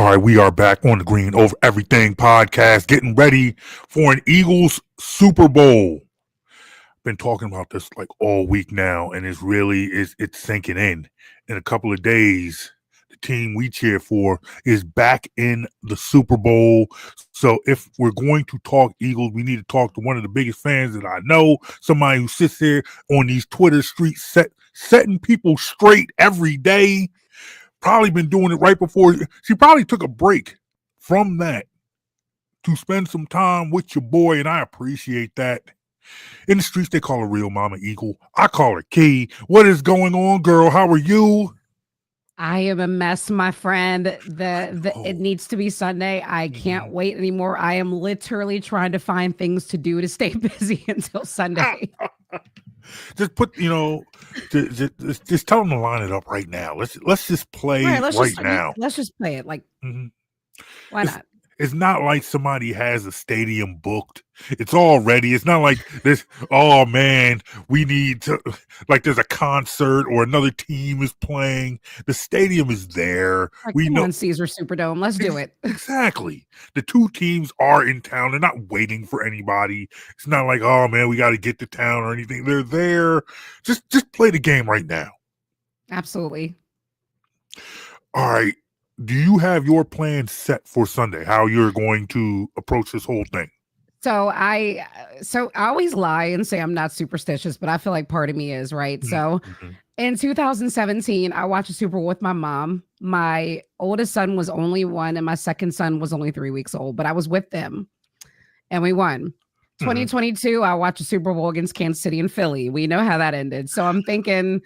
All right, we are back on the Green Over Everything podcast, getting ready for an Eagles Super Bowl. Been talking about this like all week now, and it's sinking in. In a couple of days, the team we cheer for is back in the Super Bowl. So if we're going to talk Eagles, we need to talk to one of the biggest fans that I know, somebody who sits there on these Twitter streets setting people straight every day. Probably been doing it right before. She probably took a break from that to spend some time with your boy, and I appreciate that. In the streets, they call her Real Mama Eagle. I call her Key. What is going on, girl? How are you? I am a mess, my friend. It needs to be Sunday. I can't wait anymore. I am literally trying to find things to do to stay busy until Sunday. Just put, just tell them to line it up right now. Let's just play now. Let's just play it. Like, why not? It's not like somebody has a stadium booked. It's all ready. It's not like this, oh man, we need to, like there's a concert or another team is playing. The stadium is there. Like, we know Caesar Superdome. Let's do it. Exactly. The two teams are in town. They're not waiting for anybody. It's not like, oh man, we got to get to town or anything. They're there. Just play the game right now. Absolutely. All right. Do you have your plan set for Sunday? How you're going to approach this whole thing? So I always lie and say I'm not superstitious, but I feel like part of me is, right? So in 2017, I watched a Super Bowl with my mom. My oldest son was only 1 and my second son was only 3 weeks old, but I was with them and we won. 2022, I watched a Super Bowl against Kansas City and Philly. We know how that ended. So I'm thinking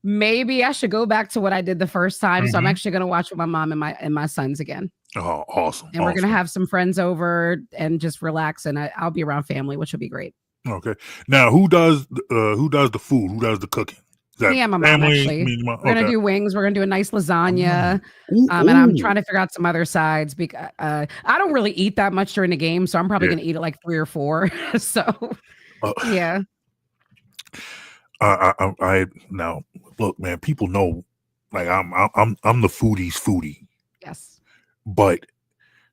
maybe I should go back to what I did the first time. So I'm actually going to watch with my mom and my sons again. Oh, awesome. And we're going to have some friends over and just relax. And I'll be around family, which will be great. Okay. Now, who does the food? Who does the cooking? Me and my mom, actually. We're going to do wings. We're going to do a nice lasagna. And I'm trying to figure out some other sides because I don't really eat that much during the game. So I'm probably going to eat it like 3 or 4. So, yeah. I now look, man. People know, like I'm the foodie. Yes. But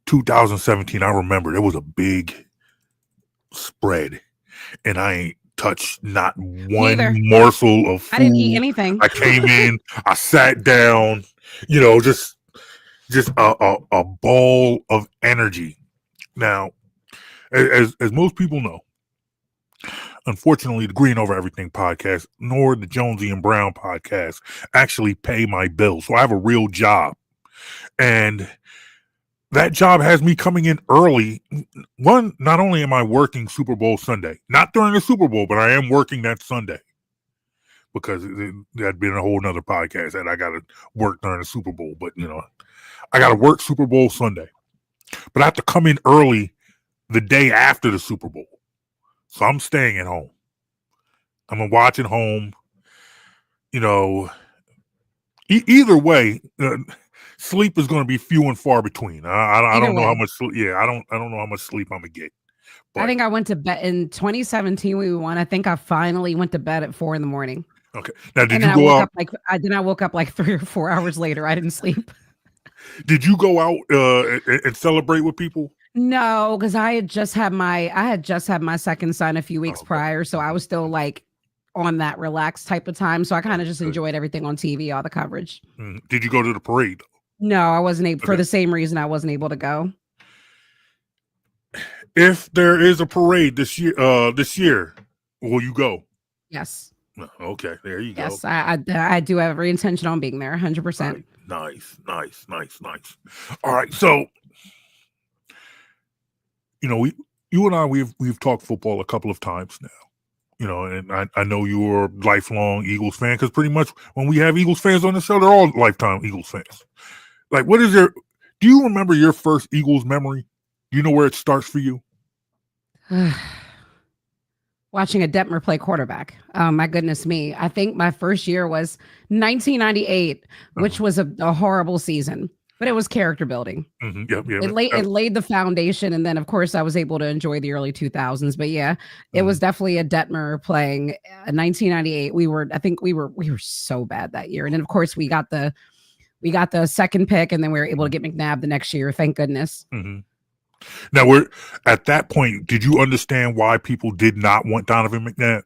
2017, I remember there was a big spread, and I ain't touched not one morsel of food. I didn't eat anything. I came in, I sat down, just a ball of energy. Now, as most people know, unfortunately, the Green Over Everything podcast, nor the Jonesy and Brown podcast actually pay my bills. So I have a real job. And that job has me coming in early. One, not only am I working Super Bowl Sunday, not during the Super Bowl, but I am working that Sunday because that'd been a whole nother podcast that I got to work during the Super Bowl. But, I got to work Super Bowl Sunday. But I have to come in early the day after the Super Bowl. So I'm staying at home. I'm going to watch at home. Either way, sleep is going to be few and far between. I don't know how much sleep. Yeah, I don't know how much sleep I'm going to get. But I think I went to bed in 2017. We won. I think I finally went to bed at 4 a.m. Okay. Now, did you go out? I woke up like 3 or 4 hours later. I didn't sleep. Did you go out and celebrate with people? No, because I had just had my second son a few weeks prior, so I was still like on that relaxed type of time. So I kind of just enjoyed everything on TV, all the coverage. Did you go to the parade? No, I wasn't able for the same reason I wasn't able to go. If there is a parade this year, will you go? Yes. Okay, there you go. Yes, I do have every intention on being there, 100%. Nice. All right, so you and I we've talked football a couple of times now. And I know you're a lifelong Eagles fan because pretty much when we have Eagles fans on the show, they're all lifetime Eagles fans. Like, do you remember your first Eagles memory? Do you know where it starts for you? Watching a Detmer play quarterback. Oh, my goodness me. I think my first year was 1998, which was a horrible season, but it was character building. Yep. It laid the foundation. And then, of course, I was able to enjoy the early 2000s. But yeah, it was definitely a Detmer playing 1998. I think we were so bad that year. And then, of course, we got the we got the second pick, and then we were able to get McNabb the next year. Thank goodness. Mm-hmm. Now, we're at that point. Did you understand why people did not want Donovan McNabb?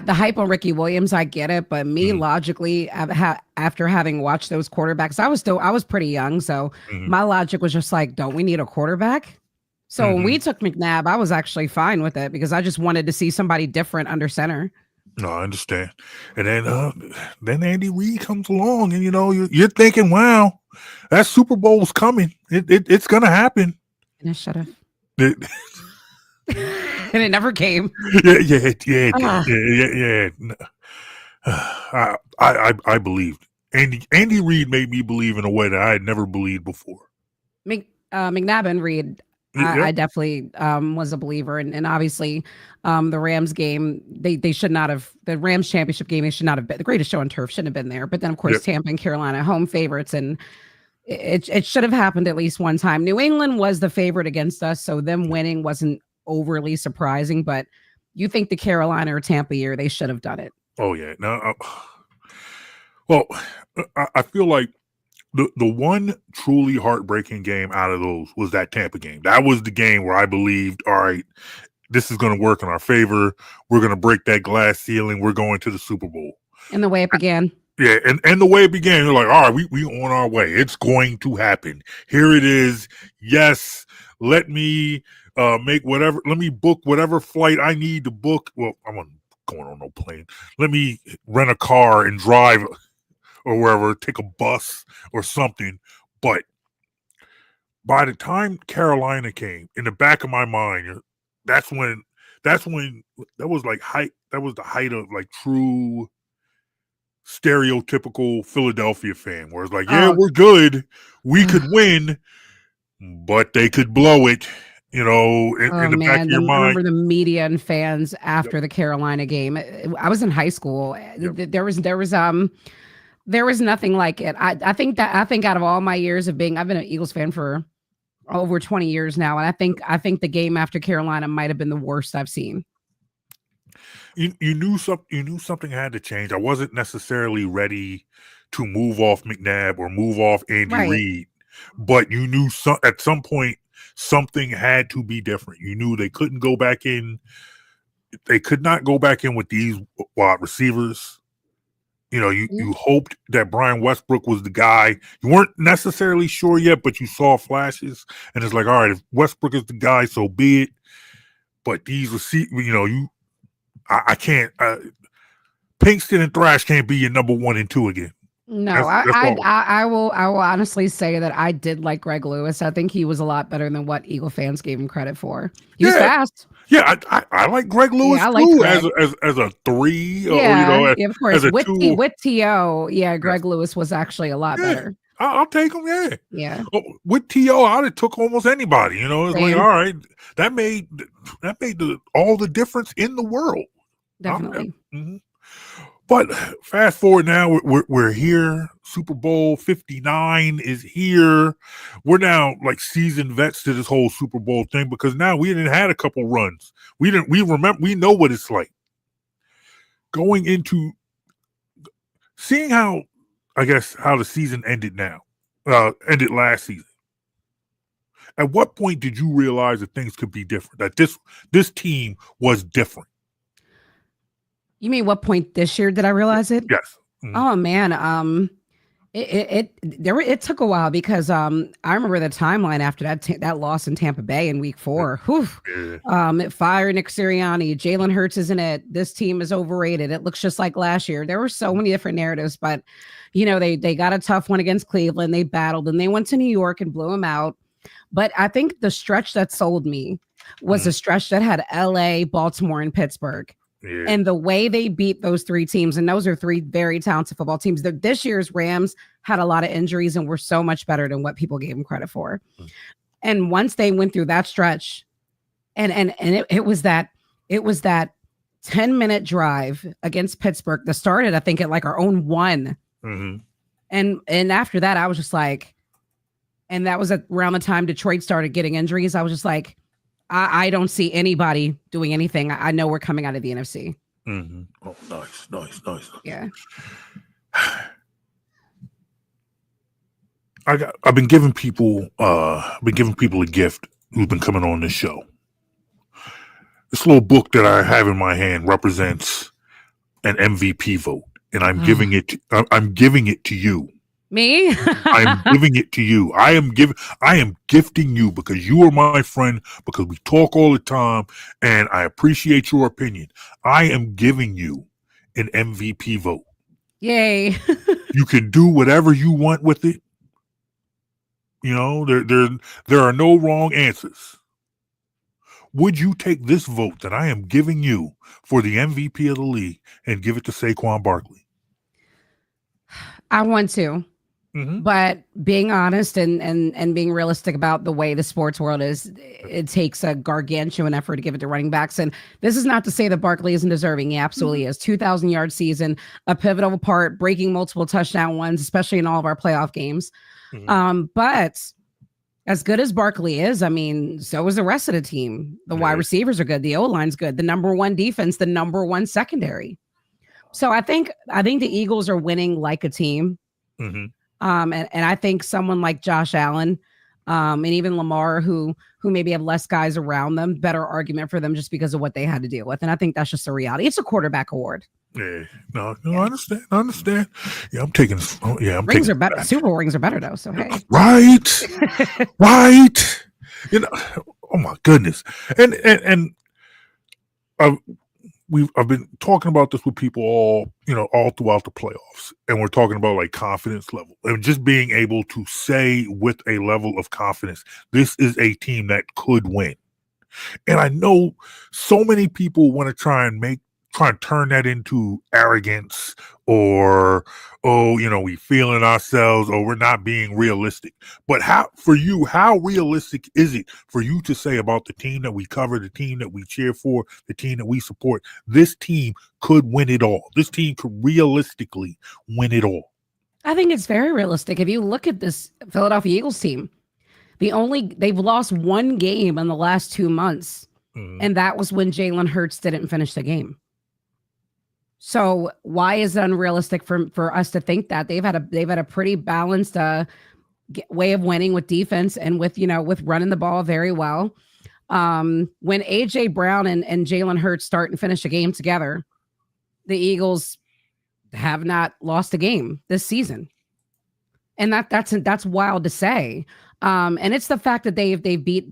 The hype on Ricky Williams, I get it, but me logically, after having watched those quarterbacks, I was pretty young, so my logic was just like, don't we need a quarterback? So when we took McNabb, I was actually fine with it because I just wanted to see somebody different under center. No, I understand. And then Andy Reid comes along, and you're thinking, wow, that Super Bowl's coming. It's gonna happen. And it should have. And it never came. Yeah. I believed. Andy Reid made me believe in a way that I had never believed before. McNabb and Reid, I definitely was a believer, and obviously the Rams game, they should not have, the Rams championship game, they should not have been, the greatest show on turf shouldn't have been there. But then of course Tampa and Carolina home favorites, and it should have happened at least one time. New England was the favorite against us, so them winning wasn't overly surprising, but you think the Carolina or Tampa year, they should have done it. Oh yeah. No, well, I feel like the one truly heartbreaking game out of those was that Tampa game. That was the game where I believed, all right, this is going to work in our favor. We're going to break that glass ceiling. We're going to the Super Bowl. And the way it began. Yeah, and the way it began, you're like, all right, we on our way. It's going to happen. Here it is. Yes, let me let me book whatever flight I need to book. Well, I'm not going on no plane. Let me rent a car and drive or wherever, take a bus or something. But by the time Carolina came, in the back of my mind, that was like height. That was the height of like true stereotypical Philadelphia fan, where it's like, yeah, we're good, we could win, but they could blow it. In the back of your mind. Remember the media and fans after the Carolina game. I was in high school. There was nothing like it. I think out of all my years of being, I've been an Eagles fan for over 20 years now, and I think the game after Carolina might have been the worst I've seen. You knew something had to change. I wasn't necessarily ready to move off McNabb or move off Andy Reid, but you knew at some point something had to be different. You knew they couldn't go back in. They could not go back in with these wide receivers. You hoped that Brian Westbrook was the guy. You weren't necessarily sure yet, but you saw flashes, and it's like, all right, if Westbrook is the guy, so be it. But these receivers, I can't. Pinkston and Thrash can't be your number 1 and 2 again. No, I will honestly say that I did like Greg Lewis. I think he was a lot better than what Eagle fans gave him credit for. He was fast. Yeah, I like Greg Lewis too, as a 3. Yeah, of course. As a with 2. With T.O., Greg Lewis was actually a lot better. I'll take him. Yeah. Yeah. With T.O., I'd have took almost anybody. It's like, all right, that made all the difference in the world. Definitely. But fast forward now, we're here. Super Bowl 59 is here. We're now like seasoned vets to this whole Super Bowl thing because now we didn't had a couple runs. We know what it's like. Going into seeing how the season ended ended last season. At what point did you realize that things could be different? That this team was different? You mean what point this year did I realize it? Yes. Oh man, it took a while because I remember the timeline after that loss in Tampa Bay in Week 4. It fired Nick Sirianni. Jalen Hurts isn't it. This team is overrated. It looks just like last year. There were so many different narratives, but they got a tough one against Cleveland. They battled and they went to New York and blew them out. But I think the stretch that sold me was a stretch that had LA, Baltimore, and Pittsburgh. Yeah. And the way they beat those 3 teams, and those are 3 very talented football teams. This year's Rams had a lot of injuries and were so much better than what people gave them credit for. And once they went through that stretch, and it was that 10-minute drive against Pittsburgh that started, I think, at like our own 1. And after that, I was just like, and that was around the time Detroit started getting injuries. I was just like, I don't see anybody doing anything. I know we're coming out of the NFC. Oh, nice. Yeah. I've been giving people a gift who's been coming on this show. This little book that I have in my hand represents an MVP vote, and I'm giving it to you. Me? I'm giving it to you. I am gifting you because you are my friend, because we talk all the time, and I appreciate your opinion. I am giving you an MVP vote. Yay. You can do whatever you want with it. You know, there are no wrong answers. Would you take this vote that I am giving you for the MVP of the league and give it to Saquon Barkley? I want to. Mm-hmm. But being honest and being realistic about the way the sports world is, it takes a gargantuan effort to give it to running backs. And this is not to say that Barkley isn't deserving. He absolutely is. 2,000-yard season, a pivotal part, breaking multiple touchdown ones, especially in all of our playoff games. Mm-hmm. But as good as Barkley is, I mean, so is the rest of the team. The wide receivers are good. The O-line's good. The number one defense, the number one secondary. So I think the Eagles are winning like a team. Mm-hmm. And I think someone like Josh Allen, and even Lamar, who maybe have less guys around them, better argument for them just because of what they had to deal with. And I think that's just a reality. It's a quarterback award. Yeah, no, I understand. Yeah, I'm taking. Rings are better. Super Bowl rings are better though. So hey, right. You know, oh my goodness, and I've been talking about this with people all throughout the playoffs, and we're talking about like confidence level and just being able to say with a level of confidence, this is a team that could win. And I know so many people want to try and turn that into arrogance or, we feeling ourselves or we're not being realistic. But how realistic is it for you to say about the team that we cover, the team that we cheer for, the team that we support, this team could win it all? This team could realistically win it all. I think it's very realistic. If you look at this Philadelphia Eagles team, they've lost one game in the last 2 months. And that was when Jalen Hurts didn't finish the game. So why is it unrealistic for us to think that they've had a pretty balanced way of winning with defense and with running the ball very well. When AJ Brown and Jalen Hurts start and finish a game together, the Eagles have not lost a game this season, and that's wild to say. And it's the fact that they've beat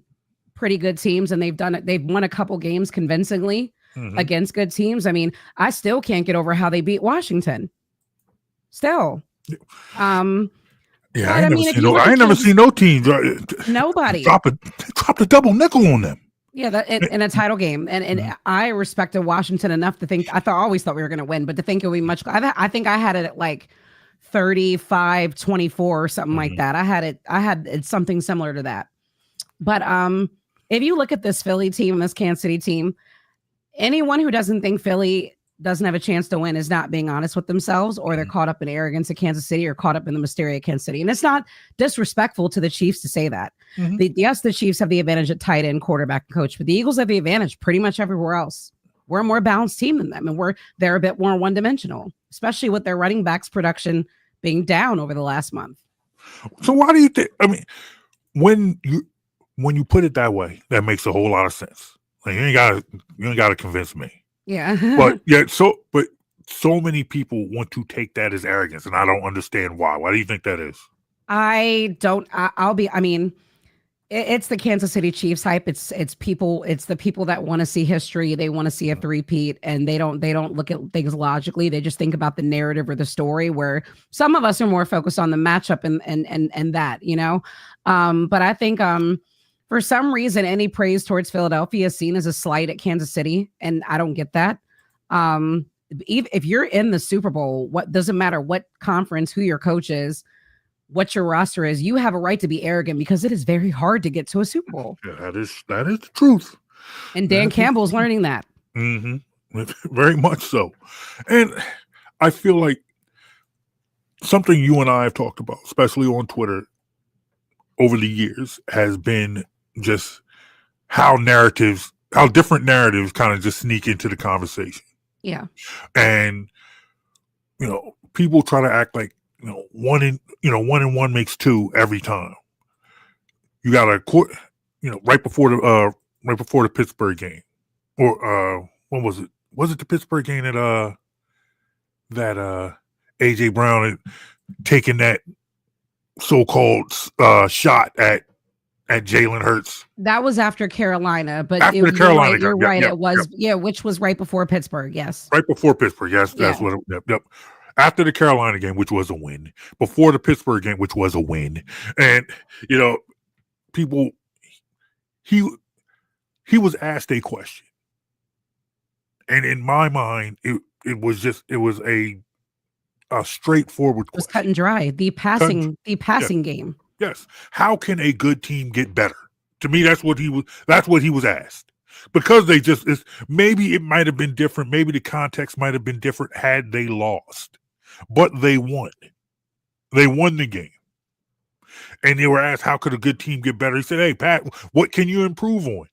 pretty good teams and they've won a couple games convincingly. Mm-hmm. Against good teams. I mean, I still can't get over how they beat Washington. Still. I ain't never seen no team nobody drop a double nickel on them. Yeah, in a title game. And I respected Washington enough to think always thought we were going to win, but to think it would be much. I think I had it at like 35-24 or something like that. I had something similar to that. But if you look at this Philly team, this Kansas City team, anyone who doesn't think Philly doesn't have a chance to win is not being honest with themselves, or they're caught up in arrogance at Kansas City or caught up in the mystery of Kansas City. And it's not disrespectful to the Chiefs to say that. Mm-hmm. The Chiefs have the advantage at tight end, quarterback, and coach, but the Eagles have the advantage pretty much everywhere else. We're a more balanced team than them, and they're a bit more one-dimensional, especially with their running backs production being down over the last month. So why do you think? I mean, when you put it that way, that makes a whole lot of sense. Like, you ain't gotta convince me. Yeah. but so many people want to take that as arrogance, and I don't understand why. Why do you think that is? It's the Kansas City Chiefs hype. It's the people that want to see history. They want to see a three-peat, and they don't look at things logically. They just think about the narrative or the story, where some of us are more focused on the matchup and that, but I think, for some reason, any praise towards Philadelphia is seen as a slight at Kansas City, and I don't get that. If you're in the Super Bowl, what doesn't matter what conference, who your coach is, what your roster is, you have a right to be arrogant because it is very hard to get to a Super Bowl. Yeah, that is the truth. And Dan Campbell's learning that. Mm-hmm. Very much so. And I feel like something you and I have talked about, especially on Twitter over the years, has been just how different narratives kind of just sneak into the conversation. Yeah. And, people try to act like one and one makes two every time. You got a court, right before the Pittsburgh game, or when was it? Was it the Pittsburgh game that AJ Brown had taken that so-called shot at Jalen Hurts? That was after Carolina, but After the Carolina game. You're right. Yep, It was, which was right before Pittsburgh. Yes. Right before Pittsburgh. Yes, that's what. Yep. After the Carolina game, which was a win. Before the Pittsburgh game, which was a win. And, people, he was asked a question. And in my mind, it was a straightforward question. It was cut and dry. The passing game. Yes. How can a good team get better? To me, that's what he was asked. Because maybe it might have been different. Maybe the context might have been different had they lost. But they won. They won the game. And they were asked, how could a good team get better? He said, hey, Pat, what can you improve on?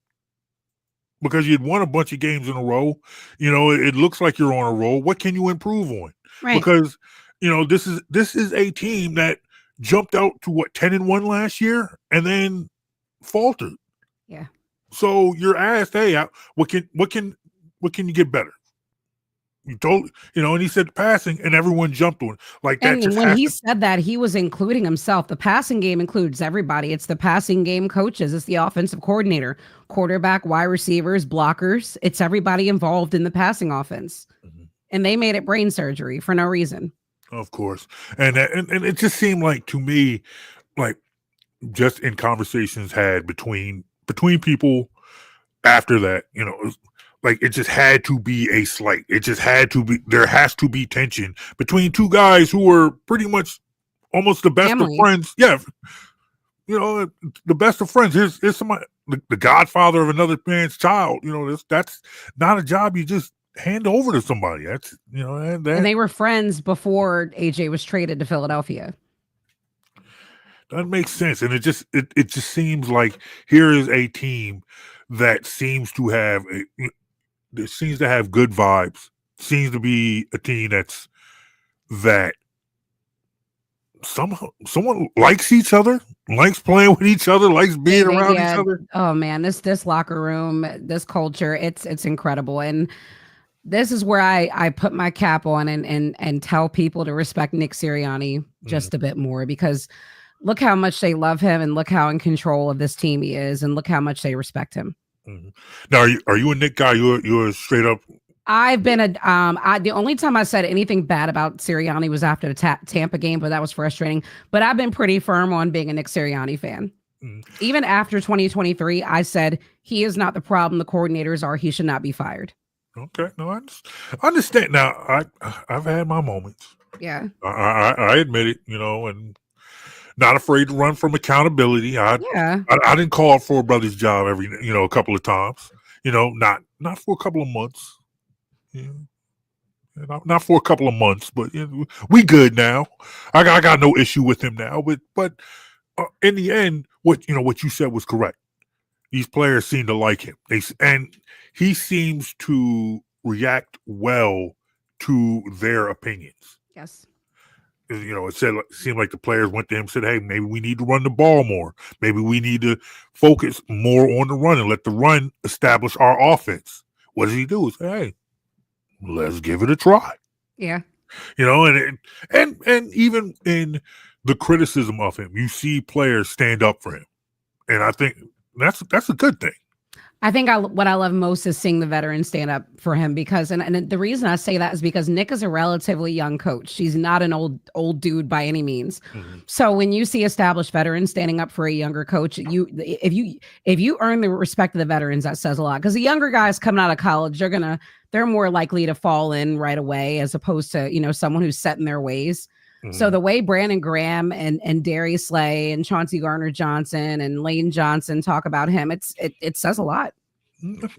Because you'd won a bunch of games in a row. It looks like you're on a roll. What can you improve on? Right. Because, this is a team that jumped out to 10-1 last year and then faltered. Yeah. So you're asked, hey, what can you get better? You told, and he said passing, and everyone jumped on it. Like that. And when he said that, he was including himself. The passing game includes everybody. It's the passing game coaches. It's the offensive coordinator, quarterback, wide receivers, blockers. It's everybody involved in the passing offense. Mm-hmm. And they made it brain surgery for no reason. Of course. And it just seemed like to me, like just in conversations had between people after that, like it just had to be a slight. It just had to be. There has to be tension between two guys who were pretty much almost the best of friends. Yeah, the best of friends. Here's somebody, the godfather of another man's child. That's not a job you just hand over to somebody. That's and they were friends before AJ was traded to Philadelphia. That makes sense, and it just seems like here is a team that seems to have good vibes. Seems to be a team that someone likes each other, likes playing with each other, likes being around each other. Oh man, this locker room, this culture, it's incredible. And this is where I put my cap on and tell people to respect Nick Sirianni just a bit more, because look how much they love him and look how in control of this team he is and look how much they respect him. Mm-hmm. Now, are you a Nick guy? You're straight up. I've been the only time I said anything bad about Sirianni was after the Tampa game, but that was frustrating. But I've been pretty firm on being a Nick Sirianni fan. Mm-hmm. Even after 2023, I said he is not the problem. The coordinators are. He should not be fired. Okay, no, I understand. Now, I've had my moments. Yeah, I admit it. And not afraid to run from accountability. I didn't call for a brother's job a couple of times. Not for a couple of months. Yeah. Not for a couple of months, but we good now. I got no issue with him now. But in the end, what you said was correct. These players seem to like him. And he seems to react well to their opinions. Yes. It seemed like the players went to him and said, hey, maybe we need to run the ball more. Maybe we need to focus more on the run and let the run establish our offense. What does he do? He say, hey, let's give it a try. Yeah. And even in the criticism of him, you see players stand up for him. And I think that's a good thing. I think what I love most is seeing the veterans stand up for him, because, and the reason I say that is because Nick is a relatively young coach. He's not an old dude by any means. Mm-hmm. So when you see established veterans standing up for a younger coach, if you earn the respect of the veterans, that says a lot. Because the younger guys coming out of college, they're more likely to fall in right away, as opposed to, someone who's set in their ways. So the way Brandon Graham and Darius Slay and Chauncey Gardner-Johnson and Lane Johnson talk about him, it says a lot.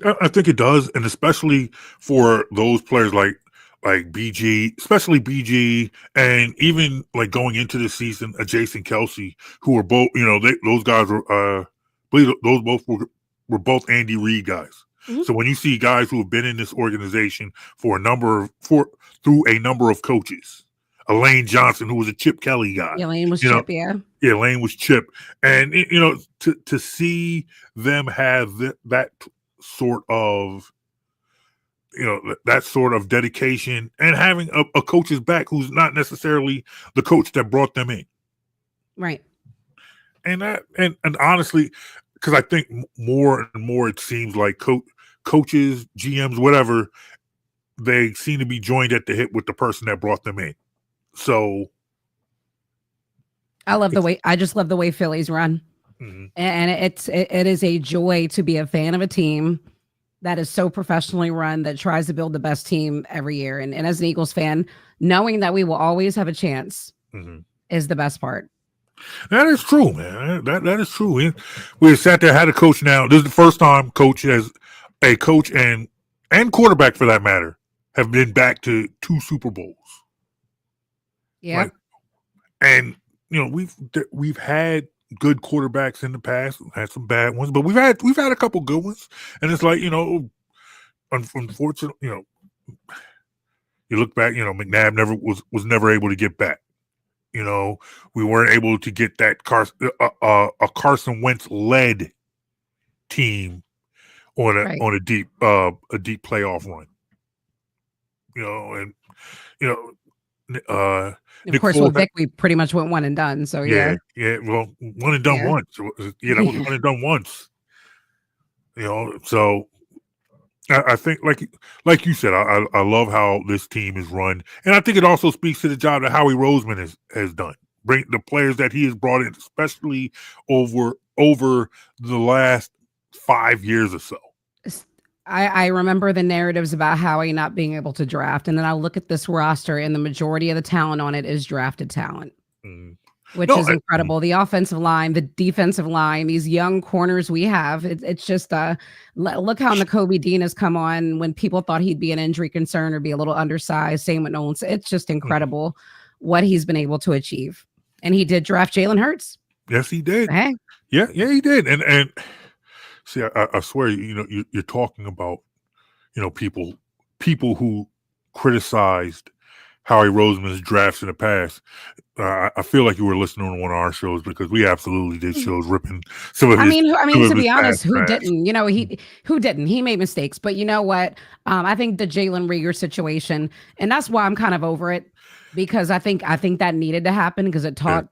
I think it does, and especially for those players like BG, especially BG, and even like going into the season, Jason Kelsey, who are both, those guys were, I believe those both were both Andy Reid guys. Mm-hmm. So when you see guys who have been in this organization through a number of coaches, Lane Johnson, who was a Chip Kelly guy. Yeah, Lane was You know, Chip, yeah. yeah, Lane was Chip, and to see them have that sort of that sort of dedication, and having a coach's back who's not necessarily the coach that brought them in, Right. and honestly, because I think more and more it seems like coaches, GMs, whatever, they seem to be joined at the hip with the person that brought them in. So I just love the way Phillies run. Mm-hmm. And it is a joy to be a fan of a team that is so professionally run, that tries to build the best team every year. And as an Eagles fan, knowing that we will always have a chance is the best part. That is true, man. That is true. We sat there, had a coach now. This is the first time coach and quarterback, for that matter, have been back to 2 Super Bowls. Yeah. And we've had good quarterbacks in the past, had some bad ones, but we've had a couple good ones. And it's like, unfortunately, you look back, McNabb was never able to get back. We weren't able to get that Carson Wentz led team on a deep playoff run. Of course, with Vic, we pretty much went one and done. So yeah. Well, one and done once. Yeah, that was one and done once. So I think, like you said, I love how this team is run, and I think it also speaks to the job that Howie Roseman has done. Bring the players that he has brought in, especially over the last 5 years or so. I remember the narratives about Howie not being able to draft, and then I look at this roster, and the majority of the talent on it is drafted talent. Which is incredible. The offensive line, the defensive line, these young corners we have. It's just look how Nakobe Dean has come on when people thought he'd be an injury concern or be a little undersized. Same with Nolan. It's just incredible what he's been able to achieve. And he did draft Jalen Hurts. Yes, he did. Hey. Yeah, he did. And see, I swear, you're talking about, people who criticized Howie Roseman's drafts in the past. I feel like you were listening to one of our shows, because we absolutely did shows ripping some of his. To be honest, who didn't? Who didn't? He made mistakes, but you know what? I think the Jalen Reagor situation, and that's why I'm kind of over it, because I think that needed to happen, because it taught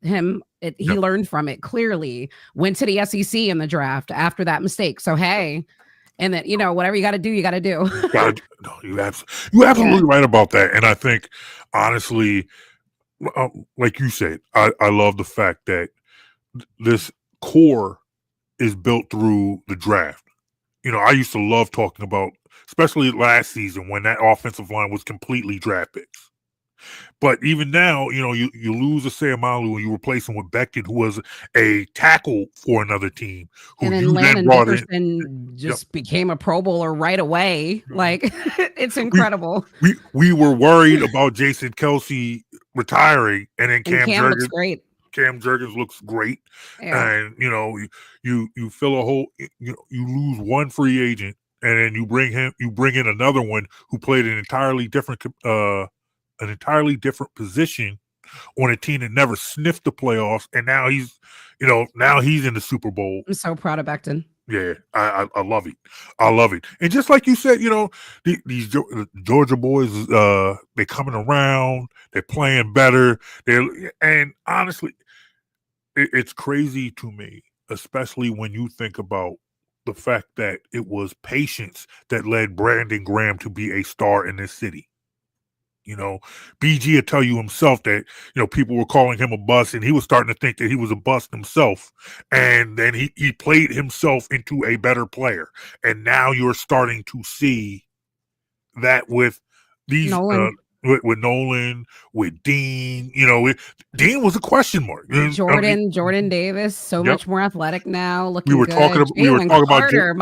him. He learned from it, clearly. Went to the SEC in the draft after that mistake. So hey. And then, whatever you got to do, you got to do. You're absolutely right about that. And I think, honestly, like you said, I love the fact that this core is built through the draft. I used to love talking about, especially last season, when that offensive line was completely draft picks. But even now, you lose a Sayamalu and you replace him with Beckett, who was a tackle for another team. And then Landon Dickerson just became a Pro Bowler right away. Like, it's incredible. We were worried about Jason Kelce retiring, and then Cam looks great. Cam Jurgens looks great. Yeah. And, you fill a hole, you lose one free agent, and then you bring in another one who played an entirely different position on a team that never sniffed the playoffs, and now he's in the Super Bowl. I'm so proud of Becton. Yeah, I love it. I love it. And just like you said, these Georgia boys, they're coming around. They're playing better. And honestly, it's crazy to me, especially when you think about the fact that it was patience that led Brandon Graham to be a star in this city. BG will tell you himself that, people were calling him a bust, and he was starting to think that he was a bust himself. And then he played himself into a better player. And now you're starting to see that with these, with Nolan, with Dean. Dean was a question mark. Jordan Davis, much more athletic now. Looking we were good. Talking about Carter,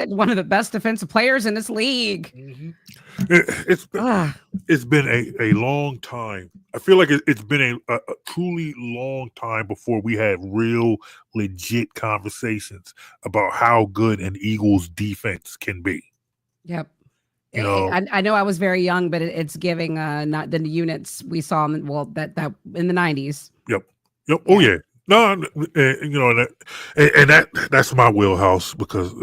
one of the best defensive players in this league. Mm-hmm. It's been a long time. I feel like it's been a truly long time before we had real legit conversations about how good an Eagles defense can be. Yep. You know, I know I was very young, but it's giving not the units we saw in that in the 90s. Yep. Oh yeah. No, you know that's my wheelhouse because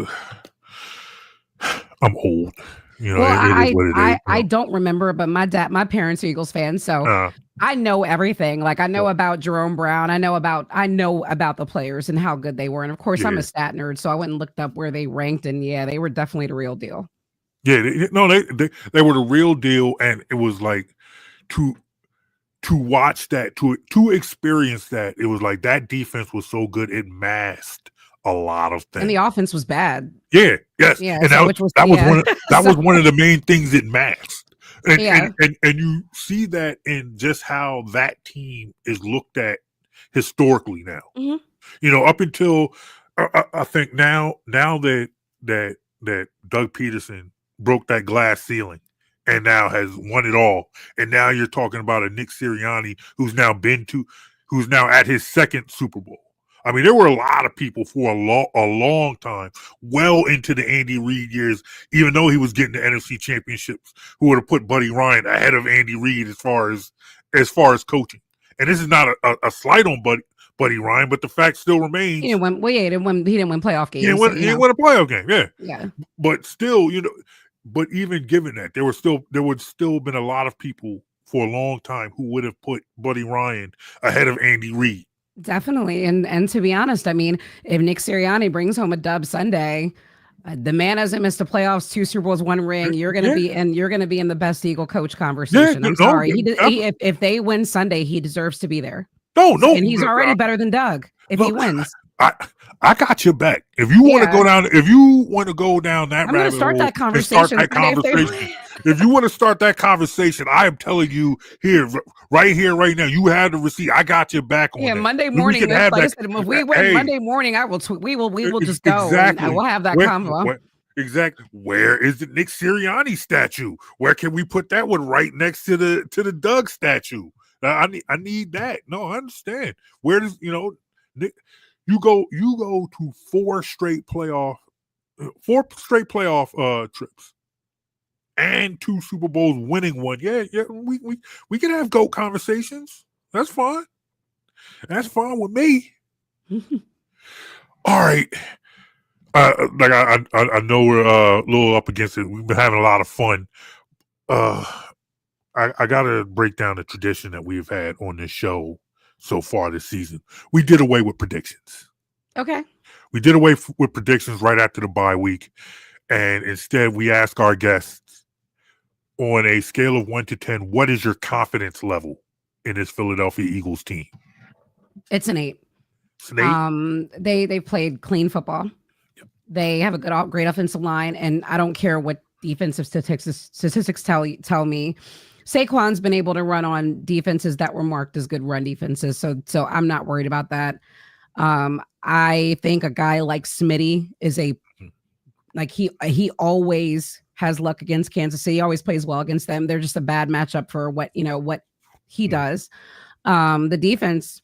I'm old. You know, Well, it is what it is. I don't remember, but my parents are Eagles fans, so I know everything. Like I know about Jerome Brown, I know about the players and how good they were, and of course I'm a stat nerd, so I went and looked up where they ranked, and yeah, they were definitely the real deal. Yeah, they were the real deal, and it was like to watch that, to experience that. It was like that defense was so good it masked a lot of things, and the offense was bad. Yeah, yes, yeah, and so that was one of the main things it masked, and you see that in just how that team is looked at historically now. Mm-hmm. You know, up until I think now that Doug Peterson broke that glass ceiling and now has won it all, and now you're talking about a Nick Sirianni who's now at his second Super Bowl. I mean, there were a lot of people for a long time, well into the Andy Reid years, even though he was getting the NFC championships, who would have put Buddy Ryan ahead of Andy Reid as far as coaching. And this is not a slight on Buddy Ryan, but the fact still remains he didn't win playoff games. He didn't win a playoff game. Yeah. But still, but even given that, there would still been a lot of people for a long time who would have put Buddy Ryan ahead of Andy Reid. Definitely. And to be honest, I mean, if Nick Sirianni brings home a dub Sunday, the man hasn't missed the playoffs, 2 Super Bowls, 1 ring. You're gonna be in the best Eagle coach conversation. I'm sorry. If they win Sunday, he deserves to be there. No, and he's already better than Doug if he wins. I got your back. If you want to go down, that, I'm going to start that conversation. If you want to start that conversation, I am telling you right now, you have the receipt. I got your back on that. Monday morning. Like I said, if we win Monday morning, I will. We will just go. Exactly. And we'll have that convo. Exactly. Where is the Nick Sirianni statue? Where can we put that one right next to the Doug statue? I need that. No, I understand. Where does Nick? You go to 4 straight playoff trips and 2 Super Bowls, winning one. Yeah, we can have GOAT conversations. That's fine. That's fine with me. All right. Like I know we're a little up against it. We've been having a lot of fun. I gotta break down the tradition that we've had on this show so far this season. We did away with predictions. Okay. We did away with predictions right after the bye week. And instead, we ask our guests on a scale of 1 to 10, what is your confidence level in this Philadelphia Eagles team? It's an 8. It's an 8? They played clean football. Yep. They have a great offensive line, and I don't care what defensive statistics tell me. Saquon's been able to run on defenses that were marked as good run defenses, so I'm not worried about that. I think a guy like Smitty is he always has luck against Kansas City. He always plays well against them. They're just a bad matchup for what he does. The defense,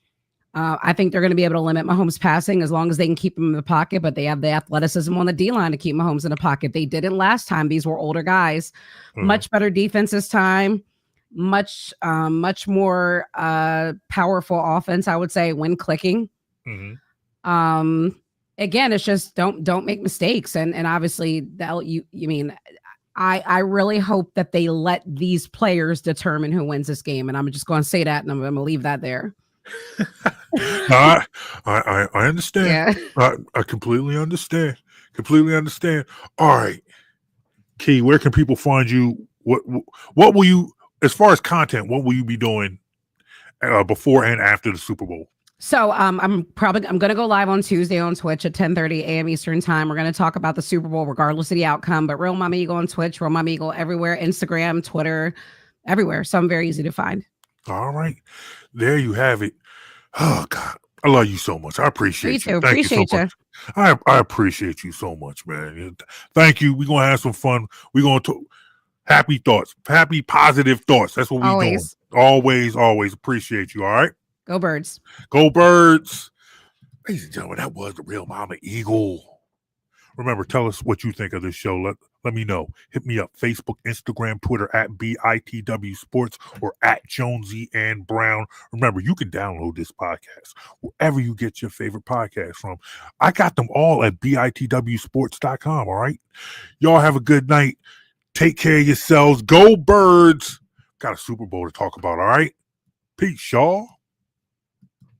I think they're going to be able to limit Mahomes passing as long as they can keep him in the pocket, but they have the athleticism on the D-line to keep Mahomes in the pocket. They didn't last time. These were older guys. Much better defense this time. Much more powerful offense, I would say, when clicking. Mm-hmm. Again, it's just don't make mistakes, and obviously I really hope that they let these players determine who wins this game, and I'm just going to say that, and I'm going to leave that there. I understand. Yeah. I completely understand. All right, Key, where can people find you? What will you, as far as content, what will you be doing before and after the Super Bowl? So I'm going to go live on Tuesday on Twitch at 10:30 a.m. Eastern time. We're going to talk about the Super Bowl regardless of the outcome, but Real Mama Eagle on Twitch, Real Mama Eagle everywhere, Instagram, Twitter, everywhere. So I'm very easy to find. All right. There you have it. Oh, God. I love you so much. I appreciate you. Thank you so much. I appreciate you so much, man. Thank you. We're going to have some fun. We're going to happy thoughts, happy, positive thoughts. That's what we're doing. Always appreciate you. All right. Go Birds. Go Birds. Ladies and gentlemen, that was the Real Mama Eagle. Remember, tell us what you think of this show. Let me know. Hit me up. Facebook, Instagram, Twitter at BITW Sports or at Jonesy and Brown. Remember, you can download this podcast wherever you get your favorite podcast from. I got them all at BITWsports.com. All right. Y'all have a good night. Take care of yourselves. Go Birds. Got a Super Bowl to talk about. All right. Peace, y'all.